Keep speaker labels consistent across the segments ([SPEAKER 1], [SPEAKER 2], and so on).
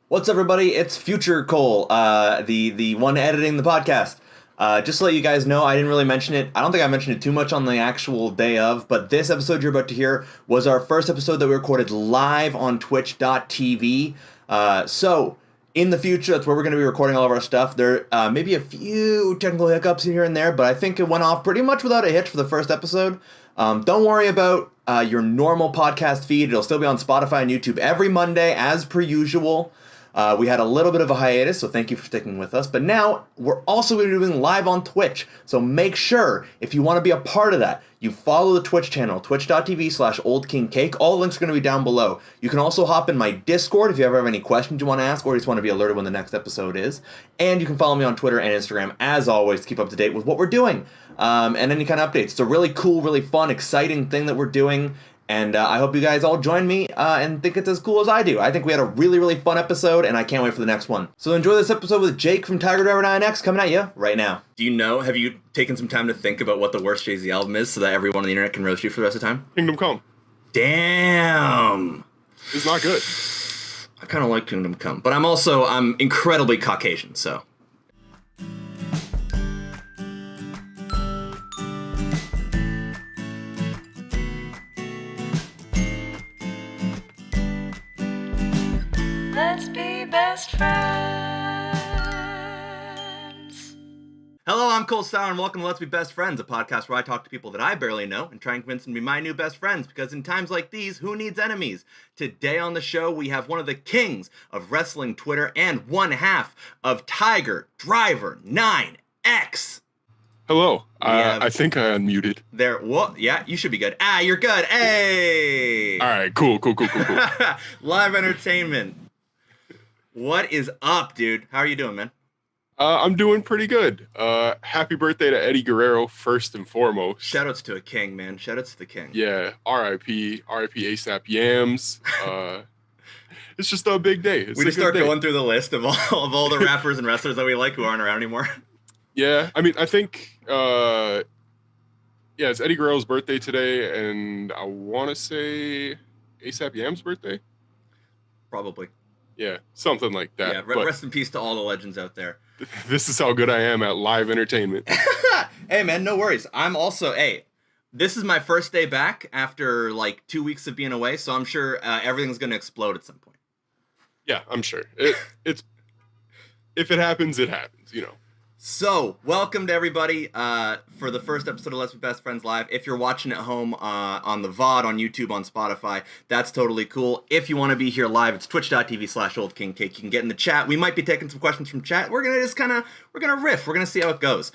[SPEAKER 1] What's up, everybody? It's Future Cole, the one editing the podcast. Just to let you guys know, I didn't really mention it. I don't think I mentioned it too much on the actual day of, but this episode you're about to hear was our first episode that we recorded live on twitch.tv. So, in the future, that's where we're going to be recording all of our stuff. There may be a few technical hiccups here and there, but I think it went off pretty much without a hitch for the first episode. Don't worry about your normal podcast feed. It'll still be on Spotify and YouTube every Monday, as per usual. We had a little bit of a hiatus, so thank you for sticking with us. But now, we're also going to be doing live on Twitch. So make sure, if you want to be a part of that, you follow the Twitch channel, twitch.tv/OldKingCake. All the links are going to be down below. You can also hop in my Discord if you ever have any questions you want to ask, or you just want to be alerted when the next episode is. And you can follow me on Twitter and Instagram, as always, to keep up to date with what we're doing. And any kind of updates. It's a really cool, really fun, exciting thing that we're doing. And I hope you guys all join me and think it's as cool as I do. I think we had a really, really fun episode, and I can't wait for the next one. So enjoy this episode with Jake from TigerDriver9X coming at you right now. Have you taken some time to think about what the worst Jay-Z album is so that everyone on the internet can roast you for the rest of the time?
[SPEAKER 2] Kingdom Come.
[SPEAKER 1] Damn.
[SPEAKER 2] It's not good.
[SPEAKER 1] I kind of like Kingdom Come, but I'm incredibly Caucasian, so...
[SPEAKER 3] Let's be best friends.
[SPEAKER 1] Hello, I'm Cole Sauer, and welcome to Let's Be Best Friends, a podcast where I talk to people that I barely know and try and convince them to be my new best friends, because in times like these, who needs enemies? Today on the show, we have one of the kings of wrestling Twitter and one half of TigerDriver9X.
[SPEAKER 2] Hello. I think I unmuted.
[SPEAKER 1] There, what? Yeah, you should be good. You're good. Hey!
[SPEAKER 2] All right, cool.
[SPEAKER 1] Live entertainment. What is up, dude? How are you doing, man?
[SPEAKER 2] I'm doing pretty good. Happy birthday to Eddie Guerrero, first and foremost.
[SPEAKER 1] Shoutouts to a king, man. Shoutouts to the king.
[SPEAKER 2] Yeah, R.I.P. ASAP Yams. It's just a big day.
[SPEAKER 1] We just start going through the list of all the rappers and wrestlers that we like who aren't around anymore.
[SPEAKER 2] Yeah, I mean, I think, it's Eddie Guerrero's birthday today, and I want to say ASAP Yams' birthday?
[SPEAKER 1] Probably.
[SPEAKER 2] Yeah, something like that.
[SPEAKER 1] Yeah, rest in peace to all the legends out there.
[SPEAKER 2] This is how good I am at live entertainment.
[SPEAKER 1] Hey, man, no worries. This is my first day back after, 2 weeks of being away, so I'm sure everything's going to explode at some point.
[SPEAKER 2] Yeah, I'm sure. It's if it happens, it happens,
[SPEAKER 1] So, welcome to everybody for the first episode of Let's Be Best Friends Live. If you're watching at home on the VOD, on YouTube, on Spotify, that's totally cool. If you want to be here live, it's twitch.tv/OldKingCake. You can get in the chat. We might be taking some questions from chat. We're going to riff. We're going to see how it goes.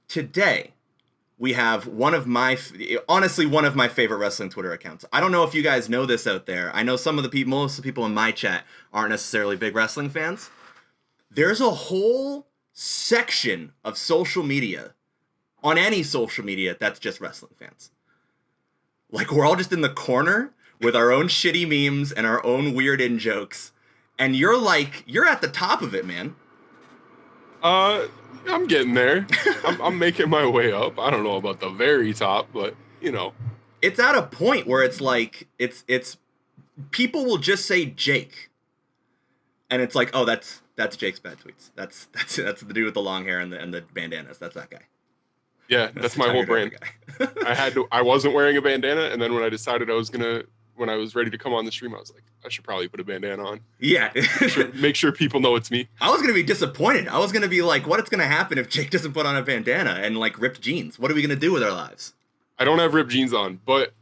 [SPEAKER 1] Today, we have one of my favorite wrestling Twitter accounts. I don't know if you guys know this out there. I know most of the people in my chat aren't necessarily big wrestling fans. There's a whole section of social media, on any social media, that's just wrestling fans. We're all just in the corner with our own shitty memes and our own weird in-jokes, and you're at the top of it, man.
[SPEAKER 2] I'm getting there. I'm making my way up. I don't know about the very top, but
[SPEAKER 1] it's at a point where it's it's people will just say Jake, and it's like, oh, that's Jake's bad tweets. That's the dude with the long hair and the bandanas. That's that guy.
[SPEAKER 2] Yeah, that's my whole brand. I wasn't wearing a bandana, and then when I decided when I was ready to come on the stream, I was like, I should probably put a bandana on.
[SPEAKER 1] Yeah.
[SPEAKER 2] make sure people know it's me.
[SPEAKER 1] I was gonna be disappointed. I was gonna be like, what's gonna happen if Jake doesn't put on a bandana and ripped jeans? What are we gonna do with our lives?
[SPEAKER 2] I don't have ripped jeans on, but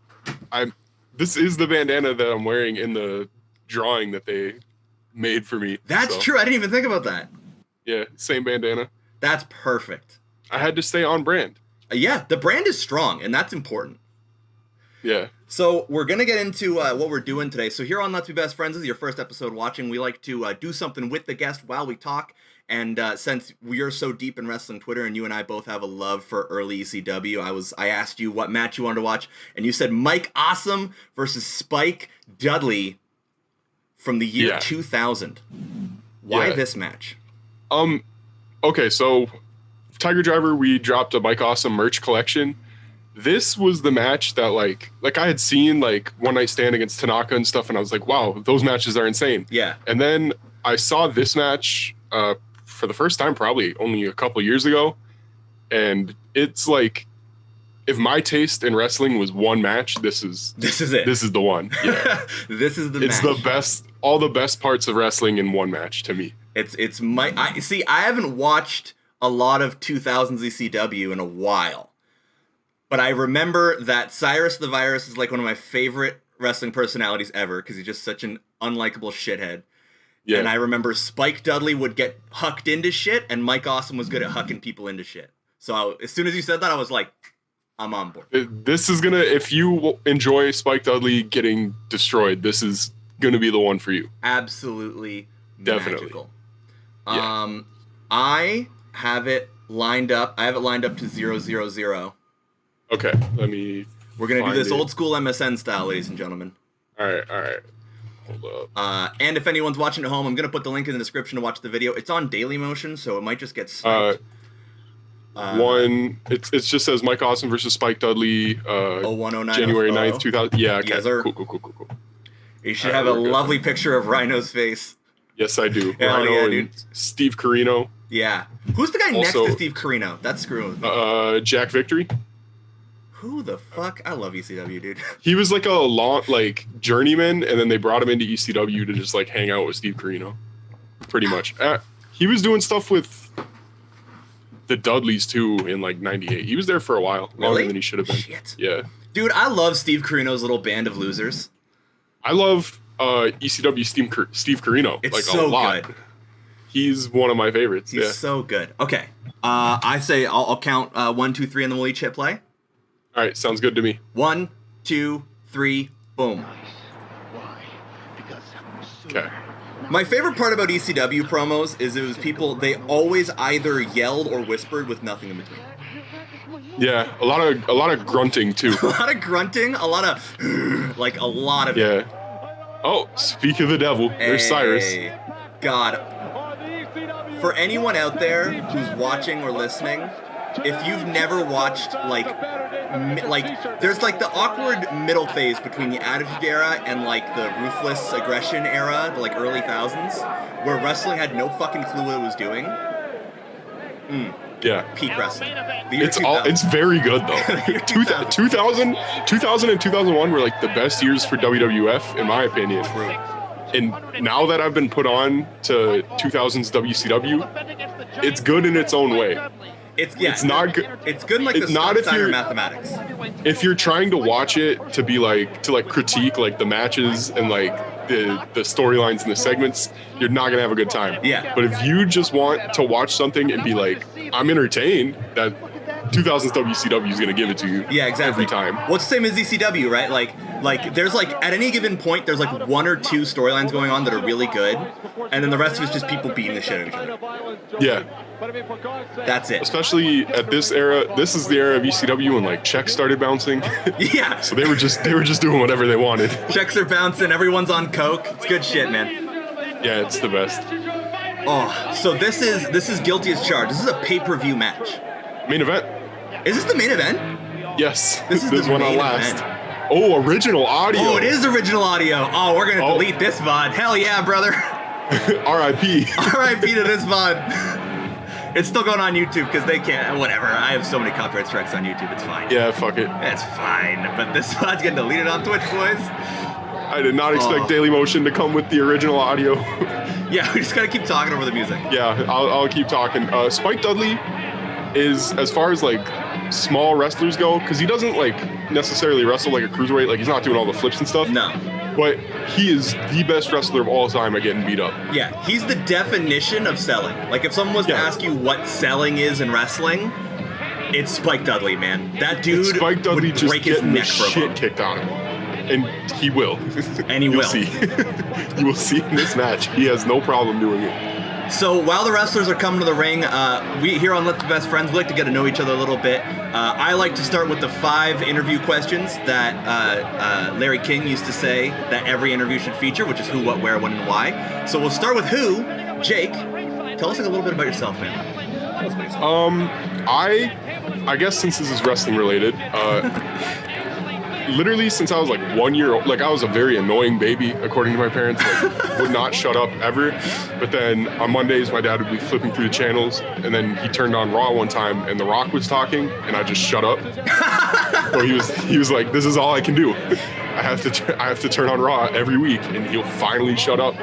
[SPEAKER 2] this is the bandana that I'm wearing in the drawing that they made for me.
[SPEAKER 1] That's true. I didn't even think about that.
[SPEAKER 2] Yeah, same bandana.
[SPEAKER 1] That's perfect.
[SPEAKER 2] I had to stay on brand.
[SPEAKER 1] Yeah, the brand is strong, and that's important.
[SPEAKER 2] Yeah.
[SPEAKER 1] So we're going to get into what we're doing today. So here on Let's Be Best Friends, this is your first episode watching. We like to do something with the guest while we talk. And since we are so deep in wrestling Twitter, and you and I both have a love for early ECW, I asked you what match you wanted to watch, and you said Mike Awesome versus Spike Dudley from the year 2000. Why this match?
[SPEAKER 2] Okay, so Tiger Driver, we dropped a Mike Awesome merch collection. This was the match that like I had seen One Night Stand against Tanaka and stuff, and I was like, wow, those matches are insane.
[SPEAKER 1] Yeah.
[SPEAKER 2] And then I saw this match for the first time probably only a couple years ago, and it's like, if my taste in wrestling was one match, this is it. This is the one. Yeah.
[SPEAKER 1] This is the match.
[SPEAKER 2] It's the best, all the best parts of wrestling in one match to me.
[SPEAKER 1] I haven't watched a lot of 2000s ECW in a while, but I remember that Cyrus the Virus is like one of my favorite wrestling personalities ever because he's just such an unlikable shithead. Yeah. And I remember Spike Dudley would get hucked into shit, and Mike Awesome was good at hucking people into shit. So as soon as you said that, I was like, I'm on board.
[SPEAKER 2] This is gonna, if you enjoy Spike Dudley getting destroyed, this is gonna be the one for you.
[SPEAKER 1] Absolutely,
[SPEAKER 2] definitely.
[SPEAKER 1] Magical. Yeah. I have it lined up. I have it lined up to 000.
[SPEAKER 2] Okay, let me.
[SPEAKER 1] We're gonna do this old school MSN style, ladies and gentlemen.
[SPEAKER 2] All right. Hold
[SPEAKER 1] up. And if anyone's watching at home, I'm gonna put the link in the description to watch the video. It's on Daily Motion, so it might just get sniped.
[SPEAKER 2] It just says Mike Awesome versus Spike Dudley,
[SPEAKER 1] 0109
[SPEAKER 2] January 9th, 2000. Yeah, okay.
[SPEAKER 1] Yes, sir.
[SPEAKER 2] Cool.
[SPEAKER 1] You should have a lovely picture of Rhino's face.
[SPEAKER 2] Yes, I do. Rhino and Steve Carino.
[SPEAKER 1] Yeah. Who's the guy next to Steve Carino? That's screwing with me.
[SPEAKER 2] Jack Victory.
[SPEAKER 1] Who the fuck? I love ECW, dude.
[SPEAKER 2] He was like a long, journeyman, and then they brought him into ECW to just hang out with Steve Carino. Pretty much. He was doing stuff with the Dudleys too in 98. He was there for a while, longer than he should have been.
[SPEAKER 1] Shit.
[SPEAKER 2] Yeah.
[SPEAKER 1] Dude, I love Steve Carino's little band of losers.
[SPEAKER 2] I love ECW Steve Carino
[SPEAKER 1] it's
[SPEAKER 2] a lot. Good. He's one of my favorites.
[SPEAKER 1] He's so good. Okay. I say I'll count 1, 2, 3, and then we'll each hit play.
[SPEAKER 2] All right, sounds good to me.
[SPEAKER 1] 1, 2, 3, boom.
[SPEAKER 2] Okay.
[SPEAKER 1] My favorite part about ECW promos is it was people, they always either yelled or whispered with nothing in between.
[SPEAKER 2] Yeah, a lot of grunting too.
[SPEAKER 1] A lot of grunting, a lot of
[SPEAKER 2] Yeah. Oh, speak of the devil, there's Cyrus.
[SPEAKER 1] God. For anyone out there who's watching or listening, if you've never watched there's the awkward middle phase between the Attitude Era and the Ruthless Aggression Era, the early thousands, where wrestling had no fucking clue what it was doing.
[SPEAKER 2] Yeah.
[SPEAKER 1] Peak wrestling.
[SPEAKER 2] It's very good though. 2000 and 2001 were the best years for WWF in my opinion.
[SPEAKER 1] True.
[SPEAKER 2] And now that I've been put on to 2000s WCW, it's good in its own way. It's not good.
[SPEAKER 1] It's good in the
[SPEAKER 2] not if you're
[SPEAKER 1] mathematics.
[SPEAKER 2] If you're trying to watch it to be critique the matches and the storylines and the segments, you're not gonna have a good time.
[SPEAKER 1] Yeah.
[SPEAKER 2] But if you just want to watch something and be I'm entertained, that 2000s WCW is gonna give it to you.
[SPEAKER 1] Yeah, exactly.
[SPEAKER 2] Every time.
[SPEAKER 1] Well, it's the same as ECW, right? There's at any given point, there's 1 or 2 storylines going on that are really good, and then the rest of it's just people beating the shit out of each other.
[SPEAKER 2] Yeah.
[SPEAKER 1] That's it.
[SPEAKER 2] Especially at this era. This is the era of ECW when checks started bouncing.
[SPEAKER 1] Yeah.
[SPEAKER 2] So they were just doing whatever they wanted.
[SPEAKER 1] Checks are bouncing. Everyone's on coke. It's good shit, man.
[SPEAKER 2] Yeah, it's the best.
[SPEAKER 1] Oh, so this is Guilty as Charged. This is a pay-per-view match.
[SPEAKER 2] Main event.
[SPEAKER 1] Is this the main event?
[SPEAKER 2] Yes.
[SPEAKER 1] This is the
[SPEAKER 2] one
[SPEAKER 1] main
[SPEAKER 2] on last.
[SPEAKER 1] Event.
[SPEAKER 2] Oh, original audio.
[SPEAKER 1] Oh, it is original audio. Oh, we're gonna delete this VOD. Hell yeah, brother.
[SPEAKER 2] R.I.P.
[SPEAKER 1] R.I.P. to this VOD. It's still going on YouTube because they can't. Whatever. I have so many copyright strikes on YouTube. It's fine.
[SPEAKER 2] Yeah, fuck it.
[SPEAKER 1] It's fine. But this VOD's getting deleted on Twitch, boys.
[SPEAKER 2] I did not expect Daily Motion to come with the original audio.
[SPEAKER 1] Yeah, we just gotta keep talking over the music.
[SPEAKER 2] Yeah, I'll keep talking. Spike Dudley is, as far as small wrestlers go, because he doesn't necessarily wrestle like a cruiserweight. He's not doing all the flips and stuff.
[SPEAKER 1] No.
[SPEAKER 2] But he is the best wrestler of all time at getting beat up.
[SPEAKER 1] Yeah, he's the definition of selling. If someone was to ask you what selling is in wrestling, it's Spike Dudley, man. That dude
[SPEAKER 2] Spike Dudley
[SPEAKER 1] would
[SPEAKER 2] just
[SPEAKER 1] break his neck for a
[SPEAKER 2] shit
[SPEAKER 1] bump.
[SPEAKER 2] kicked on him. And he will.
[SPEAKER 1] And he will.
[SPEAKER 2] See. You will see in this match. He has no problem doing it.
[SPEAKER 1] So while the wrestlers are coming to the ring, we here on Let's Be Best Friends, we like to get to know each other a little bit. I like to start with the 5 interview questions that Larry King used to say that every interview should feature, which is who, what, where, when, and why. So we'll start with who. Jake, tell us a little bit about yourself, man. Tell us about yourself.
[SPEAKER 2] I guess since this is wrestling related, literally since I was like 1 year old. Like I was a very annoying baby, according to my parents. Like would not shut up ever. But then on Mondays, my dad would be flipping through the channels, and then he turned on Raw one time, and The Rock was talking, and I just shut up. So he was like, "This is all I can do. I have to turn on Raw every week, and he'll finally shut up."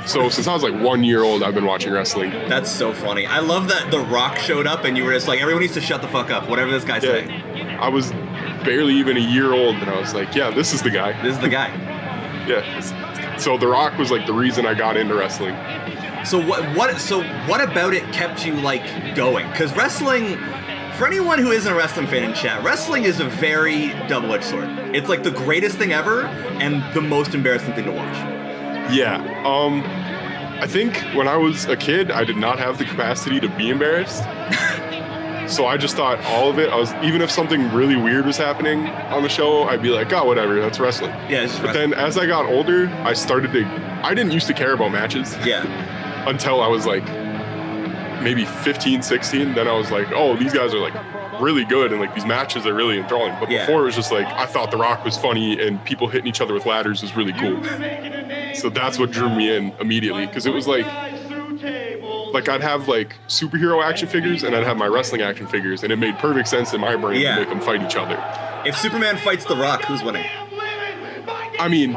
[SPEAKER 2] So since I was like 1 year old, I've been watching wrestling.
[SPEAKER 1] That's so funny. I love that The Rock showed up, and you were just like, everyone needs to shut the fuck up, whatever this guy's saying.
[SPEAKER 2] I was barely even a year old, and I was like, "Yeah, this is the guy."
[SPEAKER 1] This is the guy.
[SPEAKER 2] Yeah. So The Rock was like the reason I got into wrestling.
[SPEAKER 1] So what about it kept you like going? Because wrestling, for anyone who isn't a wrestling fan in chat, wrestling is a very double-edged sword. It's like the greatest thing ever and the most embarrassing thing to watch.
[SPEAKER 2] Yeah. I think when I was a kid, I did not have the capacity to be embarrassed. So I just thought all of it, even if something really weird was happening on the show, I'd be like, "Oh, whatever, that's wrestling."
[SPEAKER 1] Yeah, it's
[SPEAKER 2] But then as I got older, I didn't used to care about matches.
[SPEAKER 1] Yeah.
[SPEAKER 2] Until I was like maybe 15, 16. Then I was like, "Oh, these guys are like really good, and like these matches are really enthralling." But before it was just like, I thought The Rock was funny, and people hitting each other with ladders was really cool. So that's what drew me in immediately, because it was like I'd have like superhero action figures, and I'd have my wrestling action figures, and it made perfect sense in my brain to make them fight each other.
[SPEAKER 1] If Superman fights The Rock, who's winning?
[SPEAKER 2] I mean,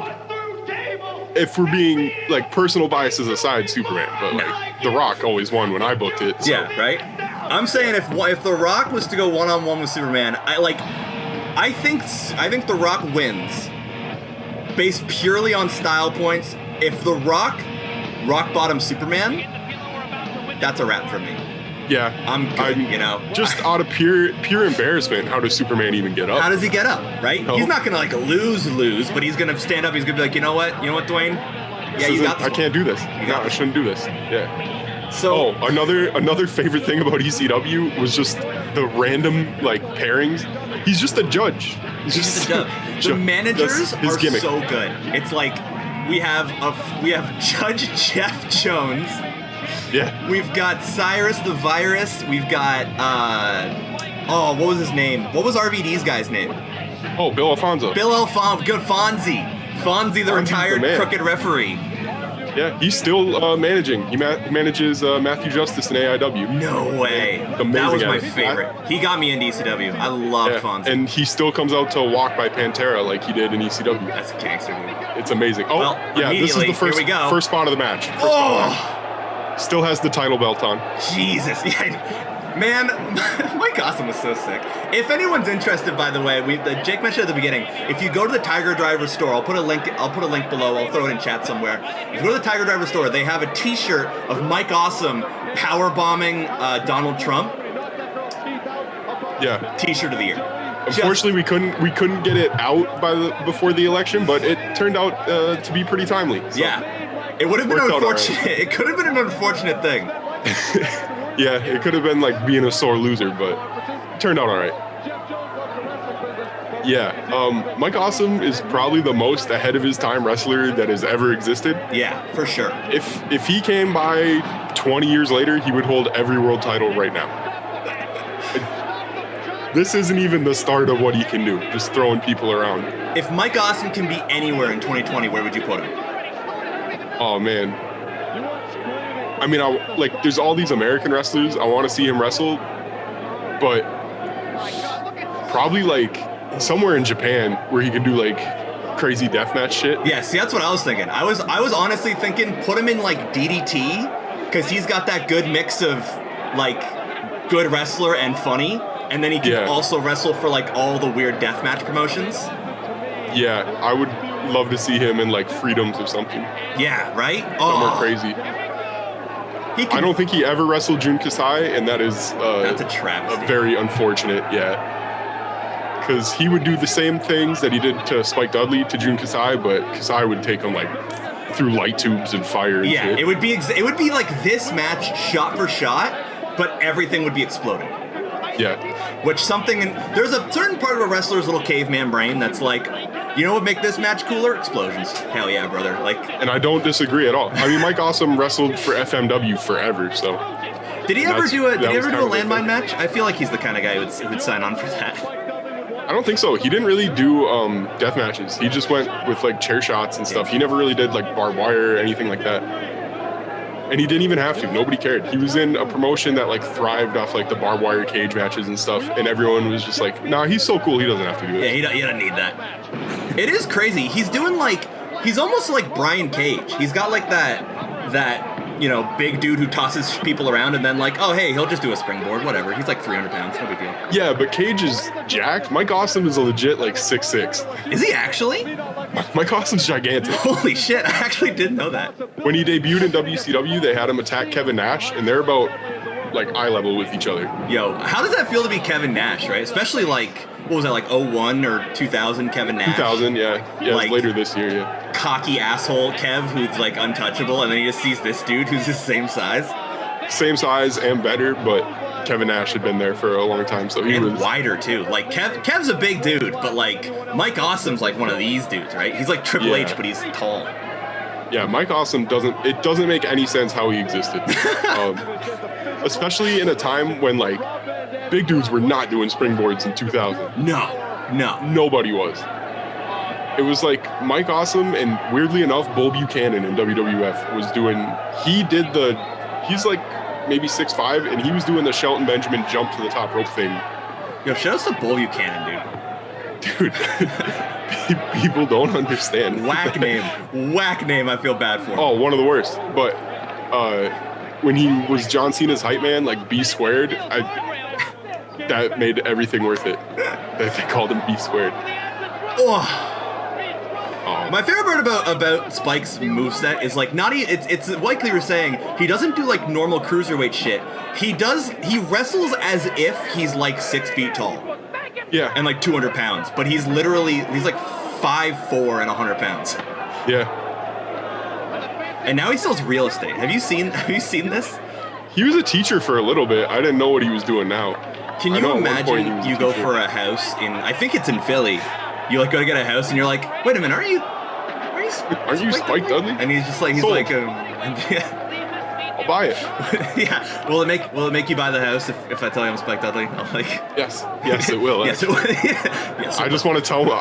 [SPEAKER 2] if we're being like personal biases aside, Superman, but like The Rock always won when I booked it. So.
[SPEAKER 1] Yeah, right. I'm saying if The Rock was to go one-on-one with Superman, I think The Rock wins based purely on style points. If The Rock bottom Superman, that's a wrap for me.
[SPEAKER 2] Yeah,
[SPEAKER 1] I'm good,
[SPEAKER 2] Just out of pure embarrassment, how does Superman even get up?
[SPEAKER 1] How does he get up, right?
[SPEAKER 2] No.
[SPEAKER 1] He's not gonna like lose, but he's gonna stand up. He's gonna be like, you know what, Dwayne? Yeah, you got this.
[SPEAKER 2] I can't do this. I shouldn't do this. Yeah.
[SPEAKER 1] So
[SPEAKER 2] another favorite thing about ECW was just the random like pairings. He's just a judge.
[SPEAKER 1] He's just a judge. The managers are
[SPEAKER 2] gimmick.
[SPEAKER 1] So good. It's like we have Judge Jeff Jones.
[SPEAKER 2] Yeah.
[SPEAKER 1] We've got Cyrus the Virus. We've got what was his name? What was RVD's guy's name?
[SPEAKER 2] Oh, Bill Alfonso.
[SPEAKER 1] Bill Alfonso. Good Fonzie. Fonzie, the retired crooked referee.
[SPEAKER 2] Yeah, he's still managing. He manages Matthew Justice in AIW.
[SPEAKER 1] No way.
[SPEAKER 2] Amazing.
[SPEAKER 1] That was my favorite. He got me into ECW. I love Fonzie.
[SPEAKER 2] And he still comes out to Walk by Pantera like he did in ECW.
[SPEAKER 1] That's a gangster movie.
[SPEAKER 2] It's amazing. Oh,
[SPEAKER 1] well,
[SPEAKER 2] yeah, this is the first spot of the match. Still has the title belt on.
[SPEAKER 1] Jesus. Yeah. Man, Mike Awesome was so sick. If anyone's interested, by the way, Jake mentioned at the beginning, if you go to the Tiger Driver store, I'll put a link below, I'll throw it in chat somewhere. If you go to the Tiger Driver store, they have a t-shirt of Mike Awesome power bombing Donald Trump.
[SPEAKER 2] Yeah.
[SPEAKER 1] T-shirt of the year.
[SPEAKER 2] Unfortunately, we couldn't get it out before the election, but it turned out to be pretty timely. So.
[SPEAKER 1] Yeah. It would have been unfortunate. Right. It could have been an unfortunate thing.
[SPEAKER 2] Yeah, it could have been like being a sore loser, but it turned out all right. Yeah, Mike Awesome is probably the most ahead of his time wrestler that has ever existed.
[SPEAKER 1] Yeah, for sure.
[SPEAKER 2] If he came by 20 years later, he would hold every world title right now. This isn't even the start of what he can do, just throwing people around.
[SPEAKER 1] If Mike Awesome can be anywhere in 2020, where would you put him?
[SPEAKER 2] Oh, man. I mean, there's all these American wrestlers. I want to see him wrestle, but probably like somewhere in Japan where he could do like crazy deathmatch shit.
[SPEAKER 1] Yeah, see, that's what I was thinking. I was honestly thinking put him in like DDT, because he's got that good mix of like good wrestler and funny, and then he can also wrestle for like all the weird deathmatch promotions.
[SPEAKER 2] Yeah, I would love to see him in like Freedoms or something.
[SPEAKER 1] Yeah, right?
[SPEAKER 2] Somewhere crazy. I don't think he ever wrestled Jun Kasai, and that is
[SPEAKER 1] that's a travesty.
[SPEAKER 2] Very unfortunate, because he would do the same things that he did to Spike Dudley to Jun Kasai, but Kasai would take him like through light tubes and fire. And shit.
[SPEAKER 1] It would be like this match shot for shot, but everything would be exploding.
[SPEAKER 2] Yeah.
[SPEAKER 1] There's a certain part of a wrestler's little caveman brain that's like, you know what would make this match cooler? Explosions. Hell yeah, brother. And
[SPEAKER 2] I don't disagree at all. I mean, Mike Awesome wrestled for FMW forever, so.
[SPEAKER 1] Did he ever do a landmine match? I feel like he's the kind of guy who would sign on for that.
[SPEAKER 2] I don't think so. He didn't really do death matches. He just went with like chair shots and stuff. He never really did like barbed wire or anything like that. And he didn't even have to. Nobody cared. He was in a promotion that like thrived off like the barbed wire cage matches and stuff. And everyone was just like, nah, he's so cool. He doesn't have to do it.
[SPEAKER 1] Yeah, he doesn't need that. It is crazy. He's doing like, he's almost like Brian Cage. He's got like that, you know, big dude who tosses people around and then like, oh, hey, he'll just do a springboard, whatever. He's like 300 pounds, no big deal.
[SPEAKER 2] Yeah, but Cage is jacked. Mike Awesome is a legit like 6'6".
[SPEAKER 1] Is he actually?
[SPEAKER 2] Mike Awesome's gigantic.
[SPEAKER 1] Holy shit, I actually didn't know that.
[SPEAKER 2] When he debuted in WCW, they had him attack Kevin Nash, and they're about like eye level with each other.
[SPEAKER 1] Yo, how does that feel to be Kevin Nash, right? Especially like, what was that, like 01 or 2000 Kevin Nash?
[SPEAKER 2] 2000, yeah. Yeah,
[SPEAKER 1] like,
[SPEAKER 2] later this year, yeah.
[SPEAKER 1] Cocky asshole Kev who's like untouchable, and then he just sees this dude who's the same size.
[SPEAKER 2] Same size and better, but Kevin Nash had been there for a long time, so he
[SPEAKER 1] and
[SPEAKER 2] was
[SPEAKER 1] wider too. Like Kev's a big dude, but like Mike Awesome's like one of these dudes, right? He's like Triple H, but he's tall.
[SPEAKER 2] Yeah, Mike Awesome doesn't make any sense how he existed. Especially in a time when like big dudes were not doing springboards in 2000.
[SPEAKER 1] No.
[SPEAKER 2] Nobody was. It was like Mike Awesome and weirdly enough, Bull Buchanan in WWF was doing, he's like maybe 6'5", and he was doing the Shelton Benjamin jump to the top rope thing.
[SPEAKER 1] Yo, shout out to Bull Buchanan,
[SPEAKER 2] dude. People don't understand.
[SPEAKER 1] Whack name I feel bad for.
[SPEAKER 2] Oh, one of the worst. But when he was John Cena's hype man, like B squared, that made everything worth it. That they called him B squared.
[SPEAKER 1] My favorite part about Spike's moveset is like it's like they were saying, he doesn't do like normal cruiserweight shit. He wrestles as if he's like 6 feet tall.
[SPEAKER 2] Yeah.
[SPEAKER 1] And like 200 pounds. But he's like 5'4" and 100 pounds.
[SPEAKER 2] Yeah.
[SPEAKER 1] And now he sells real estate. Have you seen this?
[SPEAKER 2] He was a teacher for a little bit. I didn't know what he was doing now.
[SPEAKER 1] Can you imagine you go for a house I think it's in Philly. You like go to get a house and you're like, wait a minute, aren't you Spike Dudley? And he's just like, he's
[SPEAKER 2] sold.
[SPEAKER 1] like,
[SPEAKER 2] I'll buy it.
[SPEAKER 1] Yeah. Will it make you buy the house if I tell you I'm Spike Dudley? I'm like,
[SPEAKER 2] yes, it will.
[SPEAKER 1] Yes, it will. Yes,
[SPEAKER 2] I just want to tell them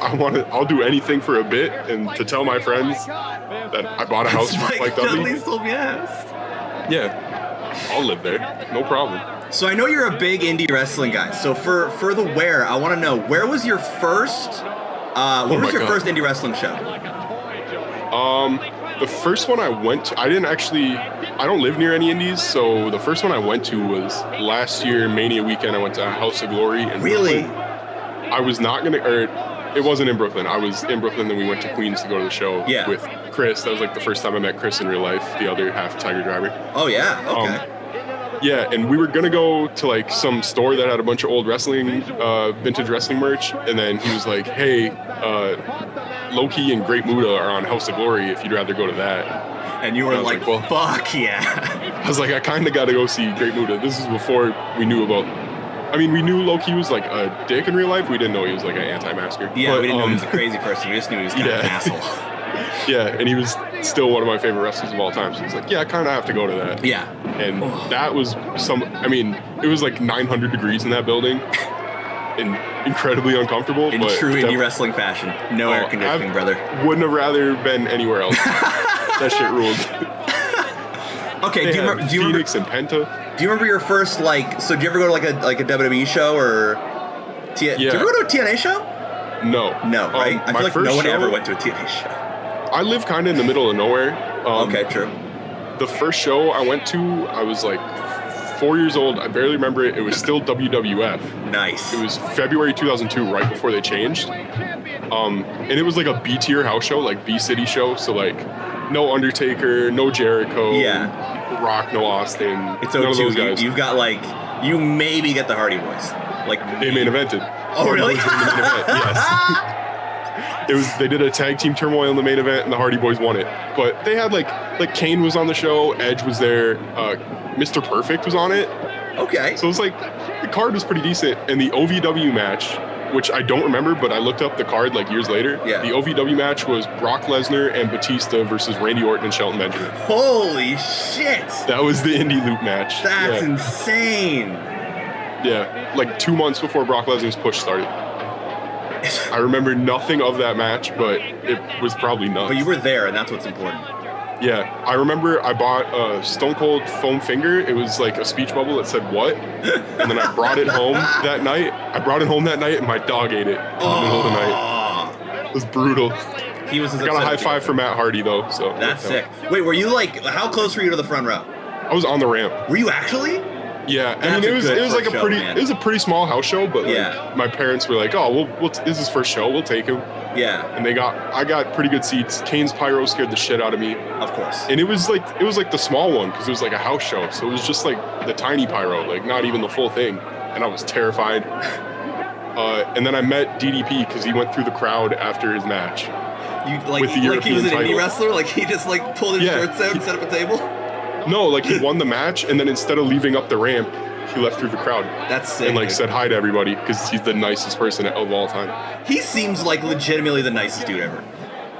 [SPEAKER 2] I'll do anything for a bit and to tell my friends that I bought a house from Spike Dudley.
[SPEAKER 1] Sold me a house.
[SPEAKER 2] Yeah, I'll live there, no problem.
[SPEAKER 1] So I know you're a big indie wrestling guy. So for the where, I want to know, where was your first first indie wrestling show?
[SPEAKER 2] The first one I went to, I don't live near any indies, so the first one I went to was last year, Mania weekend. I went to House of Glory in
[SPEAKER 1] Really?
[SPEAKER 2] Brooklyn. I was not going to, or it wasn't in Brooklyn. I was in Brooklyn, then we went to Queens to go to the show with Chris. That was like the first time I met Chris in real life, the other half Tiger Driver.
[SPEAKER 1] Oh, yeah, okay.
[SPEAKER 2] Yeah, and we were gonna go to like some store that had a bunch of old wrestling, vintage wrestling merch, and then he was like, "Hey, Loki and Great Muta are on House of Glory. If you'd rather go to that."
[SPEAKER 1] And you were like, well, "Fuck yeah!"
[SPEAKER 2] I was like, "I kind of got to go see Great Muta." This is before we knew about. I mean, we knew Loki was like a dick in real life. We didn't know he was like an anti-masker.
[SPEAKER 1] Yeah, but, we didn't know he was a crazy person. We just knew he was kind of an asshole.
[SPEAKER 2] Yeah, and he was still one of my favorite wrestlers of all time. So he's like, yeah, I kind of have to go to that.
[SPEAKER 1] Yeah.
[SPEAKER 2] And that was it was like 900 degrees in that building and incredibly uncomfortable.
[SPEAKER 1] In true indie wrestling fashion. No air conditioning, brother.
[SPEAKER 2] Wouldn't have rather been anywhere else. That shit ruled.
[SPEAKER 1] Okay, do you remember
[SPEAKER 2] Phoenix and Penta?
[SPEAKER 1] Do you remember your first, so did you ever go to like a WWE show or did you ever go to a TNA show?
[SPEAKER 2] No.
[SPEAKER 1] No, right? I feel like no one ever went to a TNA show.
[SPEAKER 2] I live kind of in the middle of nowhere.
[SPEAKER 1] Okay, true.
[SPEAKER 2] The first show I went to, I was like 4 years old. I barely remember it. It was still WWF.
[SPEAKER 1] Nice.
[SPEAKER 2] It was February 2002, right before they changed. And it was like a B-tier house show, like B-City show. So like no Undertaker, no Jericho, Rock, no Austin.
[SPEAKER 1] It's
[SPEAKER 2] none of those guys.
[SPEAKER 1] You've got you maybe get the Hardy Boys.
[SPEAKER 2] They main evented.
[SPEAKER 1] Oh, really?
[SPEAKER 2] Boys were in the main event. Yes. They did a tag team turmoil in the main event and the Hardy Boys won it. But they had like Kane was on the show, Edge was there, Mr. Perfect was on it.
[SPEAKER 1] Okay.
[SPEAKER 2] So it was like the card was pretty decent. And the OVW match, which I don't remember, but I looked up the card like years later.
[SPEAKER 1] Yeah.
[SPEAKER 2] The OVW match was Brock Lesnar and Batista versus Randy Orton and Shelton Benjamin.
[SPEAKER 1] Holy shit!
[SPEAKER 2] That was the indie loop match.
[SPEAKER 1] That's insane.
[SPEAKER 2] Yeah, like 2 months before Brock Lesnar's push started. I remember nothing of that match, but it was probably nuts.
[SPEAKER 1] But you were there, and that's what's important.
[SPEAKER 2] Yeah, I remember I bought a Stone Cold foam finger. It was like a speech bubble that said "what," and then I brought it home that night. And my dog ate it in the middle of the night. It was brutal.
[SPEAKER 1] He was.
[SPEAKER 2] I got a high five for Matt Hardy though. So
[SPEAKER 1] that's sick. Wait, were you like? How close were you to the front row?
[SPEAKER 2] I was on the ramp.
[SPEAKER 1] Were you actually?
[SPEAKER 2] Yeah, I mean it was like it was a pretty small house show, but like, my parents were like, "Oh, this is his first show. We'll take him."
[SPEAKER 1] Yeah.
[SPEAKER 2] And I got pretty good seats. Kane's pyro scared the shit out of me.
[SPEAKER 1] Of course.
[SPEAKER 2] And it was like the small one because it was like a house show, so it was just like the tiny pyro, like not even the full thing, and I was terrified. And then I met DDP because he went through the crowd after his match.
[SPEAKER 1] With the European he was an indie wrestler, like he just like pulled his shirts out and set up a table.
[SPEAKER 2] No, like he won the match, and then instead of leaving up the ramp, he left through the crowd.
[SPEAKER 1] That's sick.
[SPEAKER 2] And like said hi to everybody because he's the nicest person of all time.
[SPEAKER 1] He seems like legitimately the nicest dude ever.